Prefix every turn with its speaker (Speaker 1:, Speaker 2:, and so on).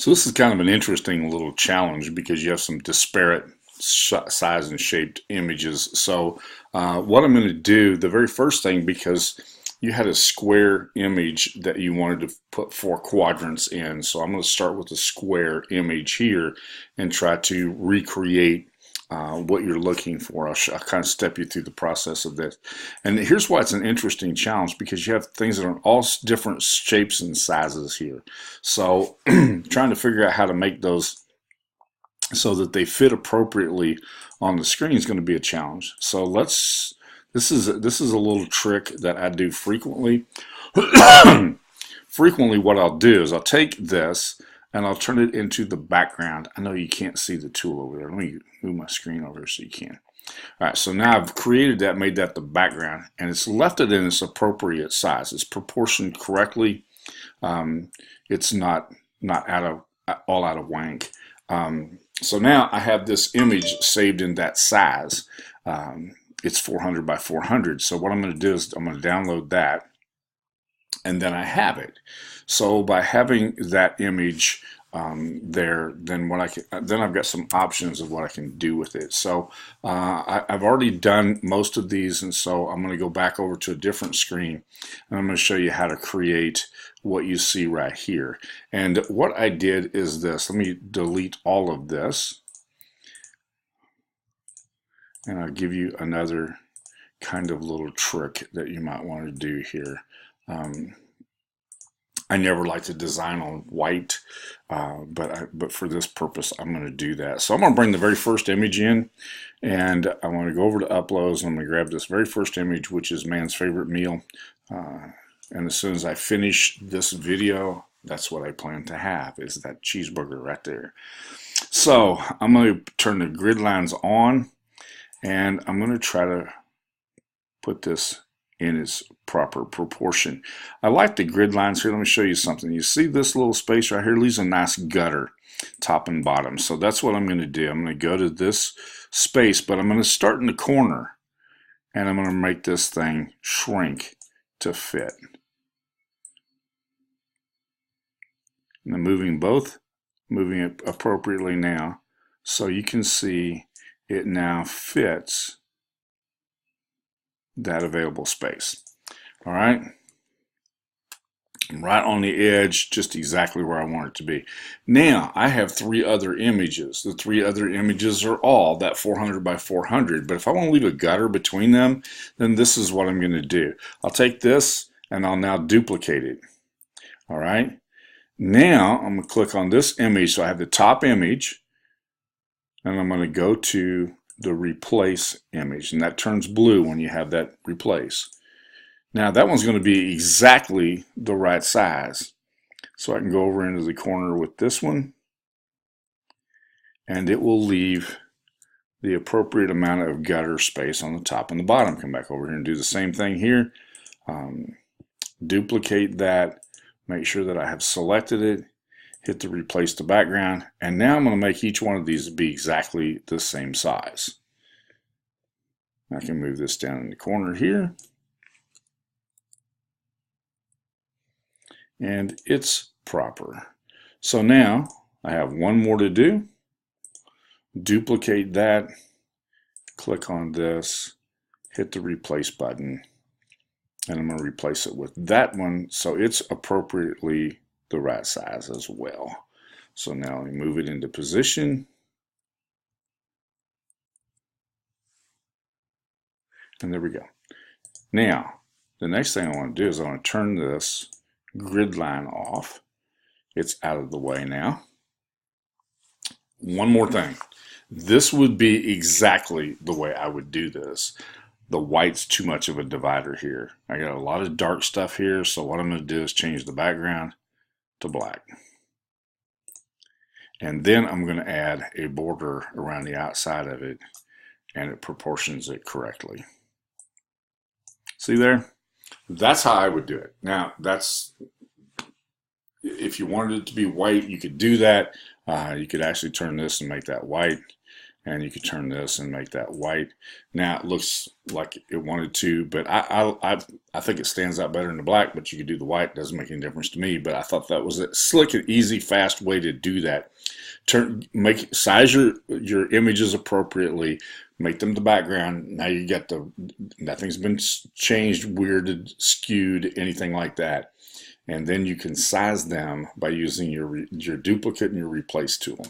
Speaker 1: So this is kind of an interesting little challenge because you have some disparate size and shaped images. So what I'm going to do, the very first thing, because you had a square image that you wanted to put 4 quadrants in. So I'm going to start with a square image here and try to recreate what you're looking for. I'll kind of step you through the process of this. And here's why it's an interesting challenge, because you have things that are all different shapes and sizes here. So trying to figure out how to make those so that they fit appropriately on the screen is going to be a challenge. So this is a little trick that I do frequently. Frequently what I'll do is I'll take this and I'll turn it into the background. I know you can't see the tool over there. Let me move my screen over so you can. All right, so now I've created that, made that the background, and it's left it in its appropriate size. It's proportioned correctly. It's not all out of whack. So now I have this image saved in that size. It's 400 by 400. So what I'm going to do is I'm going to download that, and then I have it. So by having that image there, then I've got some options of what I can do with it. So I've already done most of these, and so I'm going to go back over to a different screen, and I'm going to show you how to create what you see right here. And what I did is this. Let me delete all of this, and I'll give you another kind of little trick that you might want to do here. I never like to design on white, but for this purpose, I'm going to do that. So I'm going to bring the very first image in, and I want to go over to Uploads, and I'm going to grab this very first image, which is man's favorite meal. And as soon as I finish this video, that's what I plan to have, is that cheeseburger right there. So I'm going to turn the grid lines on, and I'm going to try to put this in its proper proportion. I like the grid lines here. Let me show you something. You see this little space right here leaves a nice gutter, top and bottom. So that's what I'm going to do. I'm going to go to this space, but I'm going to start in the corner, and I'm going to make this thing shrink to fit. And I'm moving it appropriately now, so you can see it now fits that available space. All right, right on the edge, just exactly where I want it to be. Now I have 3 other images. The 3 other images are all that 400 by 400, but if I want to leave a gutter between them, then this is what I'm going to do. I'll take this and I'll now duplicate it. All right, now I'm going to click on this image, so I have the top image, and I'm going to go to the replace image, and that turns blue when you have that replace. Now that one's going to be exactly the right size, so I can go over into the corner with this one, and it will leave the appropriate amount of gutter space on the top and the bottom. Come back over here and do the same thing here. Duplicate that, make sure that I have selected it, hit the replace the background, and now I'm going to make each one of these be exactly the same size. I can move this down in the corner here, and it's proper. So now I have one more to do. Duplicate that, click on this, hit the replace button, and I'm going to replace it with that one so it's appropriately the right size as well. So now we move it into position, and there we go. Now the next thing I want to do is I want to turn this grid line off. It's out of the way now. One more thing. This would be exactly the way I would do this. The white's too much of a divider here. I got a lot of dark stuff here, so what I'm going to do is change the background to black. And then I'm going to add a border around the outside of it, and it proportions it correctly. See there? That's how I would do it. Now, if you wanted it to be white, you could do that. You could actually turn this and make that white. and you could turn this and make that white. Now it looks like it wanted to, but I think it stands out better in the black, but you could do the white. It doesn't make any difference to me, but I thought that was a slick and easy, fast way to do that. Size your images appropriately, make them the background. Now you got nothing's been changed, weirded, skewed, anything like that. And then you can size them by using your duplicate and your replace tool.